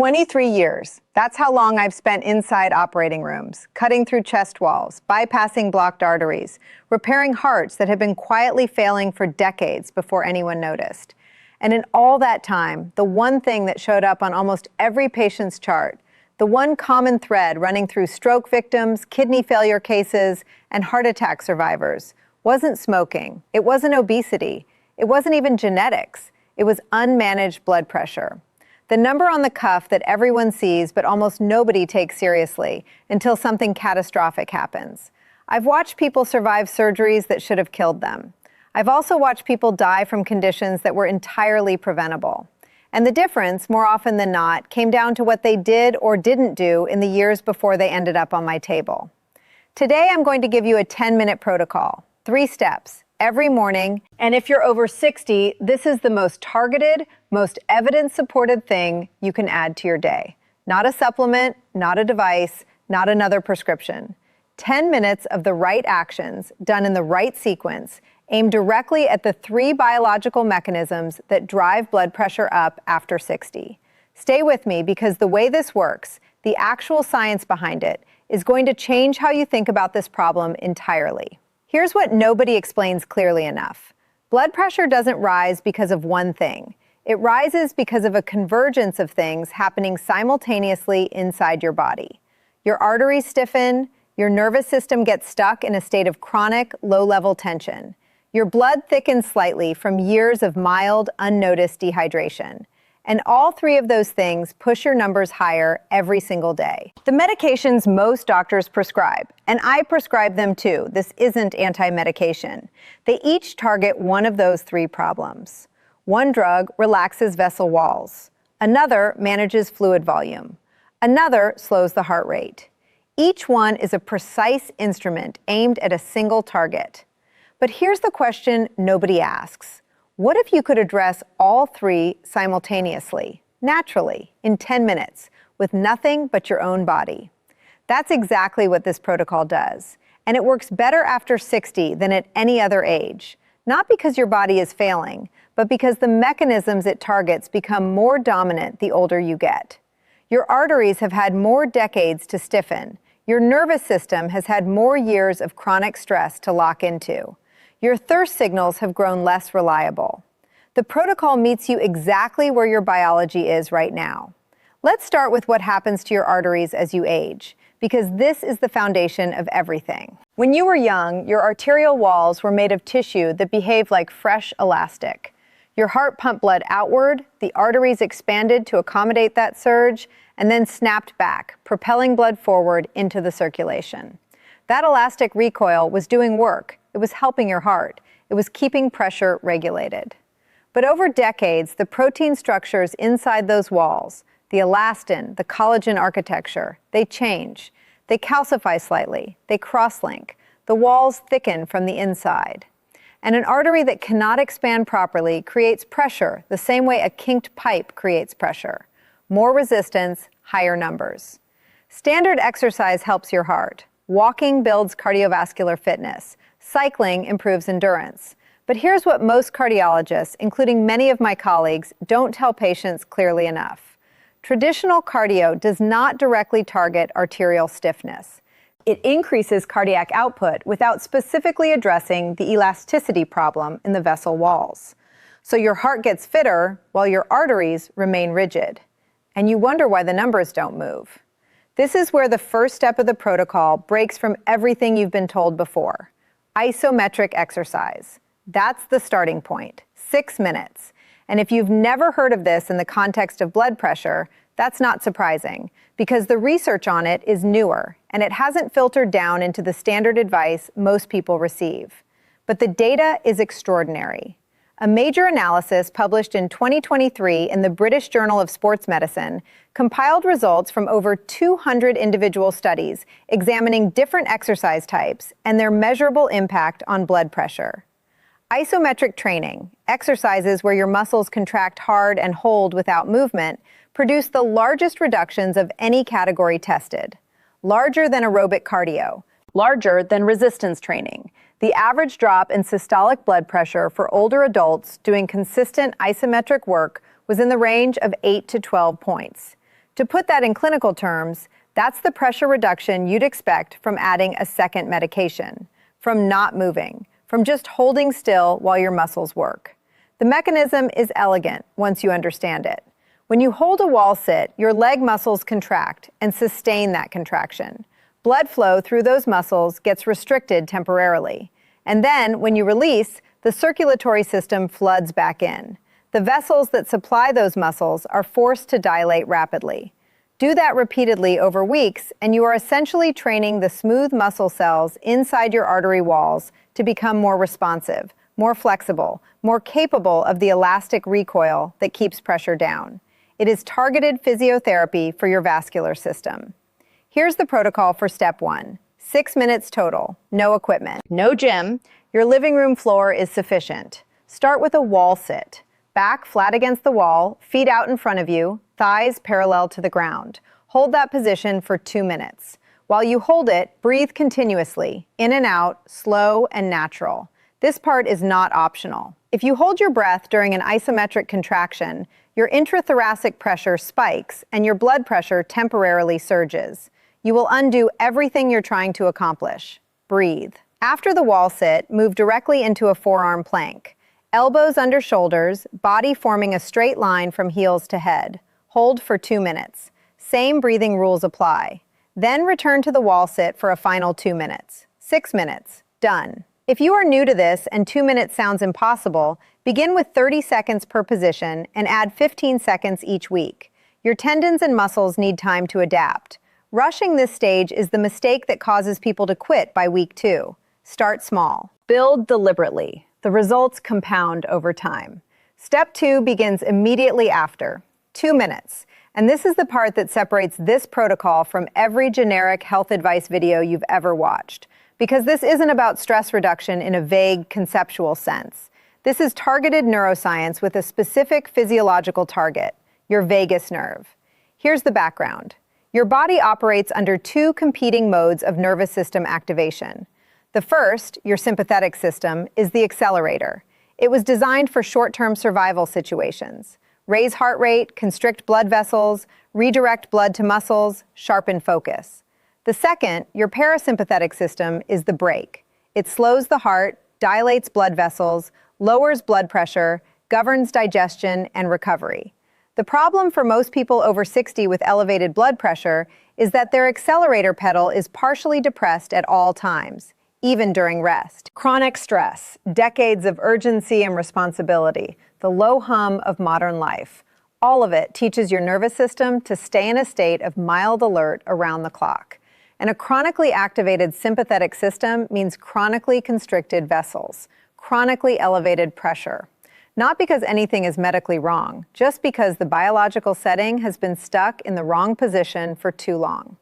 23 years. That's how long I've spent inside operating rooms, cutting through chest walls, bypassing blocked arteries, repairing hearts that had been quietly failing for decades before anyone noticed. And in all that time, the one thing that showed up on almost every patient's chart, the one common thread running through stroke victims, kidney failure cases, and heart attack survivors, wasn't smoking. It wasn't obesity. It wasn't even genetics. It was unmanaged blood pressure. The number on the cuff that everyone sees but almost nobody takes seriously until something catastrophic happens. I've watched people survive surgeries that should have killed them. I've also watched people die from conditions that were entirely preventable. And the difference, more often than not, came down to what they did or didn't do in the years before they ended up on my table. Today, I'm going to give you a 10-minute protocol, 3 steps, every morning. And if you're over 60, this is the most targeted, most evidence-supported thing you can add to your day. Not a supplement, not a device, not another prescription. 10 minutes of the right actions done in the right sequence, aimed directly at the 3 biological mechanisms that drive blood pressure up after 60. Stay with me because the way this works, the actual science behind it, is going to change how you think about this problem entirely. Here's what nobody explains clearly enough. Blood pressure doesn't rise because of one thing. It rises because of a convergence of things happening simultaneously inside your body. Your arteries stiffen, your nervous system gets stuck in a state of chronic, low-level tension. Your blood thickens slightly from years of mild, unnoticed dehydration. And all 3 of those things push your numbers higher every single day. The medications most doctors prescribe, and I prescribe them too, this isn't anti-medication. They each target one of those 3 problems. One drug relaxes vessel walls. Another manages fluid volume. Another slows the heart rate. Each one is a precise instrument aimed at a single target. But here's the question nobody asks. What if you could address all 3 simultaneously, naturally, in 10 minutes, with nothing but your own body? That's exactly what this protocol does. And it works better after 60 than at any other age. Not because your body is failing, but because the mechanisms it targets become more dominant the older you get. Your arteries have had more decades to stiffen. Your nervous system has had more years of chronic stress to lock into. Your thirst signals have grown less reliable. The protocol meets you exactly where your biology is right now. Let's start with what happens to your arteries as you age, because this is the foundation of everything. When you were young, your arterial walls were made of tissue that behaved like fresh elastic. Your heart pumped blood outward, the arteries expanded to accommodate that surge, and then snapped back, propelling blood forward into the circulation. That elastic recoil was doing work. It was helping your heart. It was keeping pressure regulated. But over decades, the protein structures inside those walls, the elastin, the collagen architecture, they change. They calcify slightly. They cross-link. The walls thicken from the inside. And an artery that cannot expand properly creates pressure the same way a kinked pipe creates pressure. More resistance, higher numbers. Standard exercise helps your heart. Walking builds cardiovascular fitness. Cycling improves endurance. But here's what most cardiologists, including many of my colleagues, don't tell patients clearly enough. Traditional cardio does not directly target arterial stiffness. It increases cardiac output without specifically addressing the elasticity problem in the vessel walls. So your heart gets fitter while your arteries remain rigid. And you wonder why the numbers don't move. This is where the first step of the protocol breaks from everything you've been told before. Isometric exercise. That's the starting point, 6 minutes. And if you've never heard of this in the context of blood pressure, that's not surprising because the research on it is newer and it hasn't filtered down into the standard advice most people receive. But the data is extraordinary. A major analysis published in 2023 in the British Journal of Sports Medicine compiled results from over 200 individual studies examining different exercise types and their measurable impact on blood pressure. Isometric training, exercises where your muscles contract hard and hold without movement, produced the largest reductions of any category tested. Larger than aerobic cardio, larger than resistance training. The average drop in systolic blood pressure for older adults doing consistent isometric work was in the range of 8 to 12 points. To put that in clinical terms, that's the pressure reduction you'd expect from adding a second medication, from not moving, from just holding still while your muscles work. The mechanism is elegant once you understand it. When you hold a wall sit, your leg muscles contract and sustain that contraction. Blood flow through those muscles gets restricted temporarily. And then, when you release, the circulatory system floods back in. The vessels that supply those muscles are forced to dilate rapidly. Do that repeatedly over weeks, and you are essentially training the smooth muscle cells inside your artery walls to become more responsive, more flexible, more capable of the elastic recoil that keeps pressure down. It is targeted physiotherapy for your vascular system. Here's the protocol for step 1. 6 minutes total, no equipment, no gym. Your living room floor is sufficient. Start with a wall sit. Back flat against the wall, feet out in front of you, thighs parallel to the ground. Hold that position for 2 minutes. While you hold it, breathe continuously, in and out, slow and natural. This part is not optional. If you hold your breath during an isometric contraction, your intrathoracic pressure spikes and your blood pressure temporarily surges. You will undo everything you're trying to accomplish. Breathe. After the wall sit, move directly into a forearm plank. Elbows under shoulders, body forming a straight line from heels to head. Hold for 2 minutes. Same breathing rules apply. Then return to the wall sit for a final 2 minutes. 6 minutes. Done. If you are new to this and 2 minutes sounds impossible, begin with 30 seconds per position and add 15 seconds each week. Your tendons and muscles need time to adapt. Rushing this stage is the mistake that causes people to quit by week 2. Start small. Build deliberately. The results compound over time. Step 2 begins immediately after. 2 minutes. And this is the part that separates this protocol from every generic health advice video you've ever watched. Because this isn't about stress reduction in a vague, conceptual sense. This is targeted neuroscience with a specific physiological target, your vagus nerve. Here's the background. Your body operates under 2 competing modes of nervous system activation. The first, your sympathetic system, is the accelerator. It was designed for short-term survival situations. Raise heart rate, constrict blood vessels, redirect blood to muscles, sharpen focus. The second, your parasympathetic system, is the brake. It slows the heart, dilates blood vessels, lowers blood pressure, governs digestion and recovery. The problem for most people over 60 with elevated blood pressure is that their accelerator pedal is partially depressed at all times, even during rest. Chronic stress, decades of urgency and responsibility, the low hum of modern life. All of it teaches your nervous system to stay in a state of mild alert around the clock. And a chronically activated sympathetic system means chronically constricted vessels, chronically elevated pressure. Not because anything is medically wrong, just because the biological setting has been stuck in the wrong position for too long.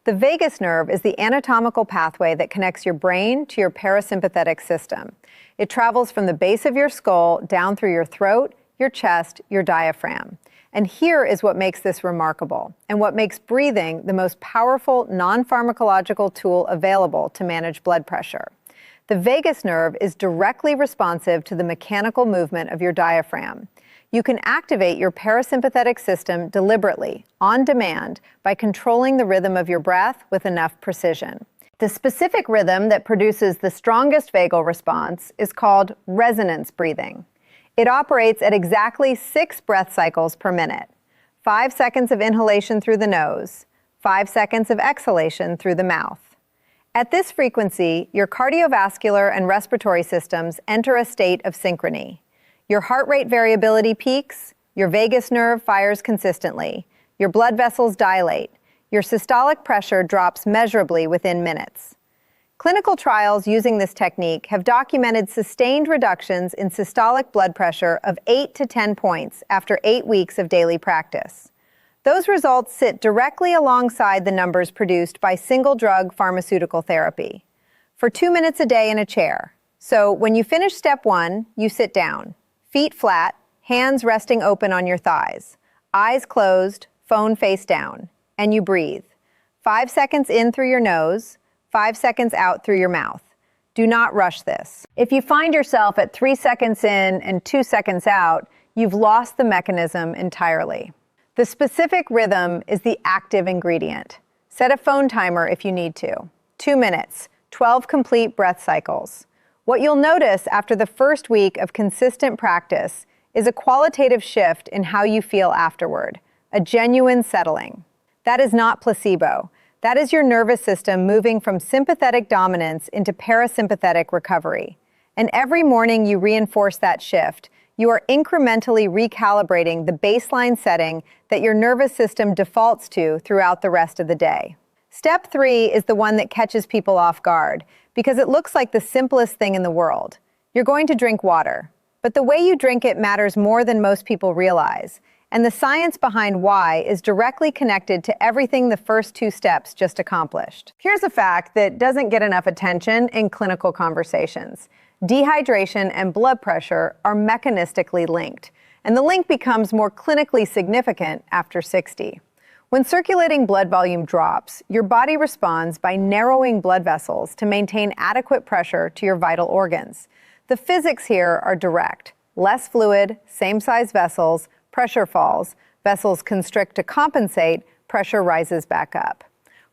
The vagus nerve is the anatomical pathway that connects your brain to your parasympathetic system. It travels from the base of your skull down through your throat, your chest, your diaphragm. And here is what makes this remarkable, and what makes breathing the most powerful non-pharmacological tool available to manage blood pressure. The vagus nerve is directly responsive to the mechanical movement of your diaphragm. You can activate your parasympathetic system deliberately, on demand, by controlling the rhythm of your breath with enough precision. The specific rhythm that produces the strongest vagal response is called resonance breathing. It operates at exactly 6 breath cycles per minute. 5 seconds of inhalation through the nose, 5 seconds of exhalation through the mouth. At this frequency, your cardiovascular and respiratory systems enter a state of synchrony. Your heart rate variability peaks, your vagus nerve fires consistently, your blood vessels dilate, your systolic pressure drops measurably within minutes. Clinical trials using this technique have documented sustained reductions in systolic blood pressure of 8 to 10 points after 8 weeks of daily practice. Those results sit directly alongside the numbers produced by single-drug pharmaceutical therapy. For 2 minutes a day in a chair. So when you finish step 1, you sit down. Feet flat, hands resting open on your thighs. Eyes closed, phone face down. And you breathe. 5 seconds in through your nose, 5 seconds out through your mouth. Do not rush this. If you find yourself at 3 seconds in and 2 seconds out, you've lost the mechanism entirely. The specific rhythm is the active ingredient. Set a phone timer if you need to. 2 minutes, 12 complete breath cycles. What you'll notice after the first week of consistent practice is a qualitative shift in how you feel afterward, a genuine settling. That is not placebo. That is your nervous system moving from sympathetic dominance into parasympathetic recovery. And every morning you reinforce that shift, you are incrementally recalibrating the baseline setting that your nervous system defaults to throughout the rest of the day. Step 3 is the one that catches people off guard because it looks like the simplest thing in the world. You're going to drink water, but the way you drink it matters more than most people realize. And the science behind why is directly connected to everything the first 2 steps just accomplished. Here's a fact that doesn't get enough attention in clinical conversations. Dehydration and blood pressure are mechanistically linked, and the link becomes more clinically significant after 60. When circulating blood volume drops, your body responds by narrowing blood vessels to maintain adequate pressure to your vital organs. The physics here are direct. Less fluid, same size vessels, pressure falls, vessels constrict to compensate, pressure rises back up.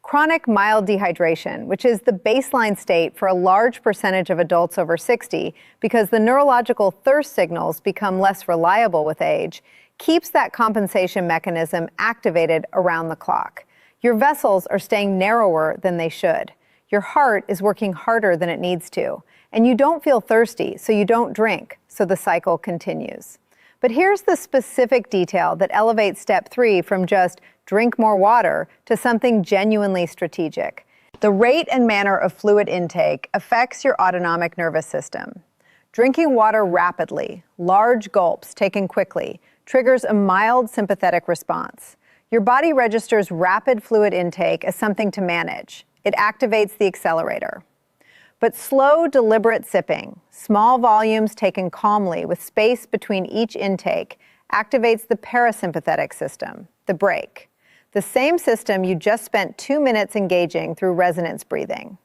Chronic mild dehydration, which is the baseline state for a large percentage of adults over 60 because the neurological thirst signals become less reliable with age, keeps that compensation mechanism activated around the clock. Your vessels are staying narrower than they should. Your heart is working harder than it needs to. And you don't feel thirsty, so you don't drink, so the cycle continues. But here's the specific detail that elevates step 3 from just drink more water to something genuinely strategic. The rate and manner of fluid intake affects your autonomic nervous system. Drinking water rapidly, large gulps taken quickly, triggers a mild sympathetic response. Your body registers rapid fluid intake as something to manage. It activates the accelerator. But slow, deliberate sipping, small volumes taken calmly with space between each intake, activates the parasympathetic system, the brake. The same system you just spent 2 minutes engaging through resonance breathing.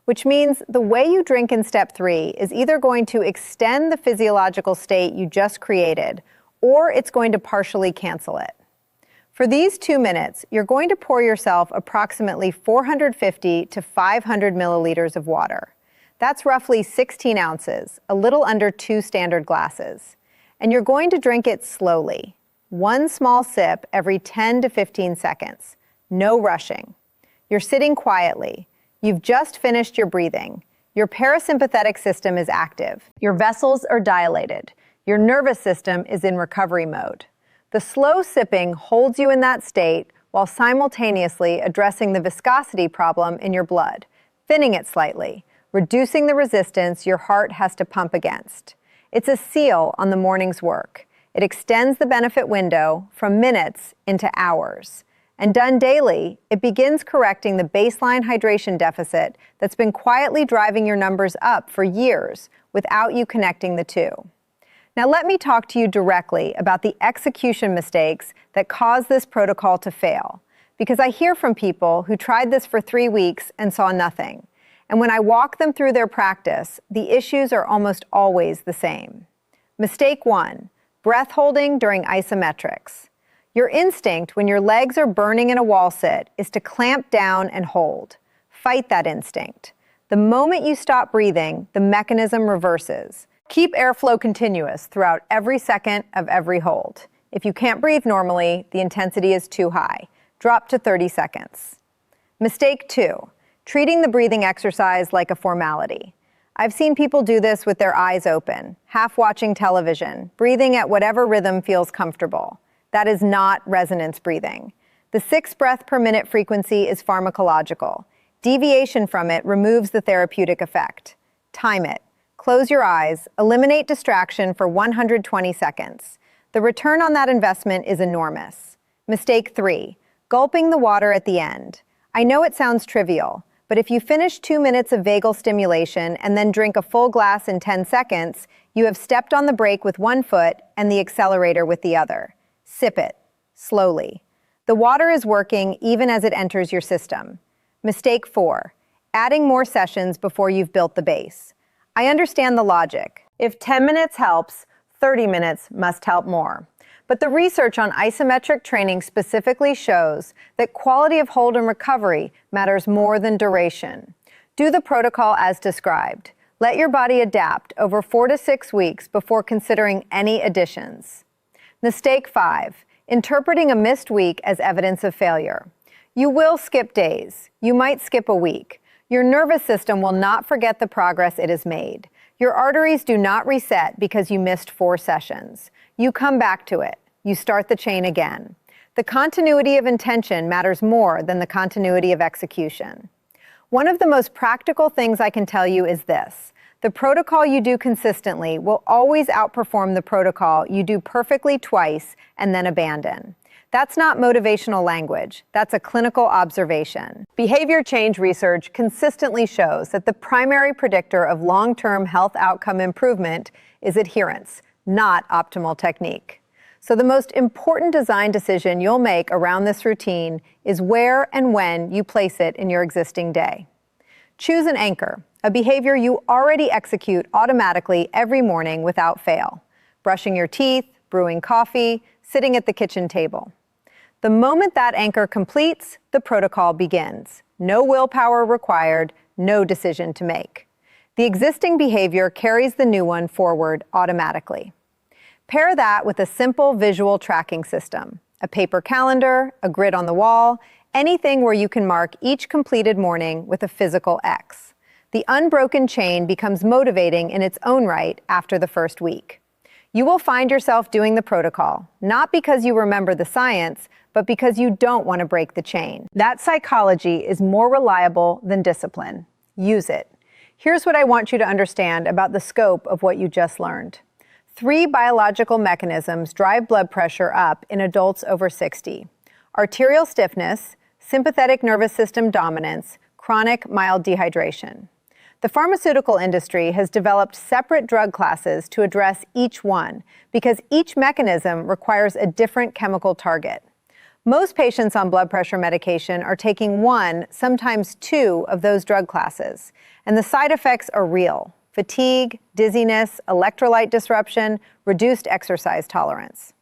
Which means the way you drink in step 3 is either going to extend the physiological state you just created, or it's going to partially cancel it. For these 2 minutes, you're going to pour yourself approximately 450 to 500 milliliters of water. That's roughly 16 ounces, a little under 2 standard glasses. And you're going to drink it slowly. 1 small sip every 10 to 15 seconds. No rushing. You're sitting quietly. You've just finished your breathing. Your parasympathetic system is active. Your vessels are dilated. Your nervous system is in recovery mode. The slow sipping holds you in that state while simultaneously addressing the viscosity problem in your blood, thinning it slightly, reducing the resistance your heart has to pump against. It's a seal on the morning's work. It extends the benefit window from minutes into hours. And done daily, it begins correcting the baseline hydration deficit that's been quietly driving your numbers up for years without you connecting the two. Now let me talk to you directly about the execution mistakes that cause this protocol to fail, because I hear from people who tried this for 3 weeks and saw nothing. And when I walk them through their practice, the issues are almost always the same. Mistake 1, breath holding during isometrics. Your instinct when your legs are burning in a wall sit is to clamp down and hold. Fight that instinct. The moment you stop breathing, the mechanism reverses. Keep airflow continuous throughout every second of every hold. If you can't breathe normally, the intensity is too high. Drop to 30 seconds. Mistake 2, treating the breathing exercise like a formality. I've seen people do this with their eyes open, half watching television, breathing at whatever rhythm feels comfortable. That is not resonance breathing. The 6 breath per minute frequency is pharmacological. Deviation from it removes the therapeutic effect. Time it. Close your eyes, eliminate distraction for 120 seconds. The return on that investment is enormous. Mistake 3, gulping the water at the end. I know it sounds trivial, but if you finish 2 minutes of vagal stimulation and then drink a full glass in 10 seconds, you have stepped on the brake with one foot and the accelerator with the other. Sip it, slowly. The water is working even as it enters your system. Mistake 4, adding more sessions before you've built the base. I understand the logic. If 10 minutes helps, 30 minutes must help more. But the research on isometric training specifically shows that quality of hold and recovery matters more than duration. Do the protocol as described. Let your body adapt over 4 to 6 weeks before considering any additions. Mistake 5, interpreting a missed week as evidence of failure. You will skip days. You might skip a week. Your nervous system will not forget the progress it has made. Your arteries do not reset because you missed 4 sessions. You come back to it. You start the chain again. The continuity of intention matters more than the continuity of execution. One of the most practical things I can tell you is this. The protocol you do consistently will always outperform the protocol you do perfectly twice and then abandon. That's not motivational language. That's a clinical observation. Behavior change research consistently shows that the primary predictor of long-term health outcome improvement is adherence, not optimal technique. So the most important design decision you'll make around this routine is where and when you place it in your existing day. Choose an anchor, a behavior you already execute automatically every morning without fail. Brushing your teeth, brewing coffee, sitting at the kitchen table. The moment that anchor completes, the protocol begins. No willpower required, no decision to make. The existing behavior carries the new one forward automatically. Pair that with a simple visual tracking system, a paper calendar, a grid on the wall, anything where you can mark each completed morning with a physical X. The unbroken chain becomes motivating in its own right after the first week. You will find yourself doing the protocol, not because you remember the science, but because you don't want to break the chain. That psychology is more reliable than discipline. Use it. Here's what I want you to understand about the scope of what you just learned. 3 biological mechanisms drive blood pressure up in adults over 60. Arterial stiffness, sympathetic nervous system dominance, chronic mild dehydration. The pharmaceutical industry has developed separate drug classes to address each one because each mechanism requires a different chemical target. Most patients on blood pressure medication are taking 1, sometimes 2 of those drug classes, and the side effects are real: fatigue, dizziness, electrolyte disruption, reduced exercise tolerance.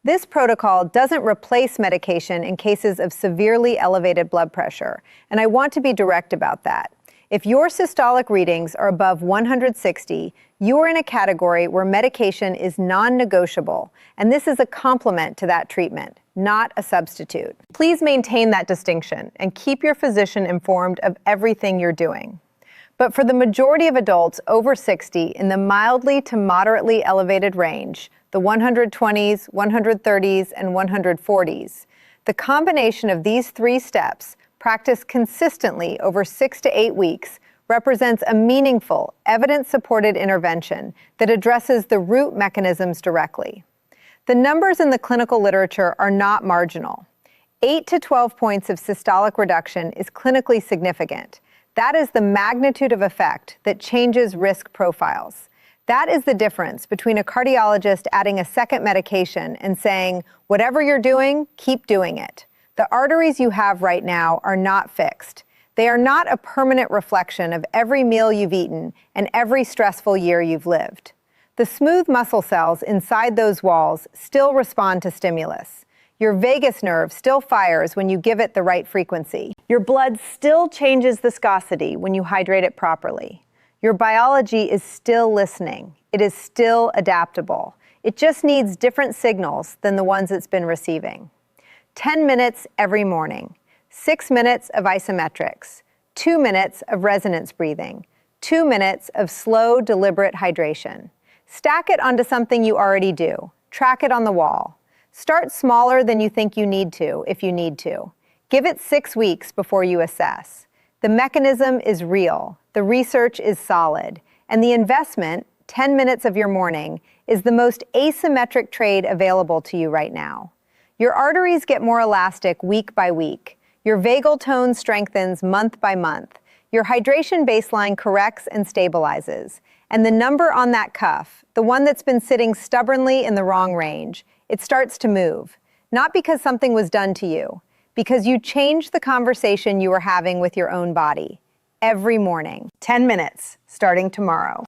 This protocol doesn't replace medication in cases of severely elevated blood pressure, and I want to be direct about that. If your systolic readings are above 160, you are in a category where medication is non-negotiable, and this is a complement to that treatment, not a substitute. Please maintain that distinction and keep your physician informed of everything you're doing. But for the majority of adults over 60 in the mildly to moderately elevated range, the 120s, 130s, and 140s, the combination of these 3 steps, practiced consistently over 6 to 8 weeks, represents a meaningful, evidence-supported intervention that addresses the root mechanisms directly. The numbers in the clinical literature are not marginal. 8 to 12 points of systolic reduction is clinically significant. That is the magnitude of effect that changes risk profiles. That is the difference between a cardiologist adding a second medication and saying, whatever you're doing, keep doing it. The arteries you have right now are not fixed. They are not a permanent reflection of every meal you've eaten and every stressful year you've lived. The smooth muscle cells inside those walls still respond to stimulus. Your vagus nerve still fires when you give it the right frequency. Your blood still changes viscosity when you hydrate it properly. Your biology is still listening. It is still adaptable. It just needs different signals than the ones it's been receiving. 10 minutes every morning, 6 minutes of isometrics, 2 minutes of resonance breathing, 2 minutes of slow, deliberate hydration. Stack it onto something you already do. Track it on the wall. Start smaller than you think you need to, if you need to. Give it 6 weeks before you assess. The mechanism is real, the research is solid, and the investment, 10 minutes of your morning, is the most asymmetric trade available to you right now. Your arteries get more elastic week by week. Your vagal tone strengthens month by month. Your hydration baseline corrects and stabilizes. And the number on that cuff, the one that's been sitting stubbornly in the wrong range, it starts to move. Not because something was done to you, because you changed the conversation you were having with your own body. Every morning. 10 minutes, starting tomorrow.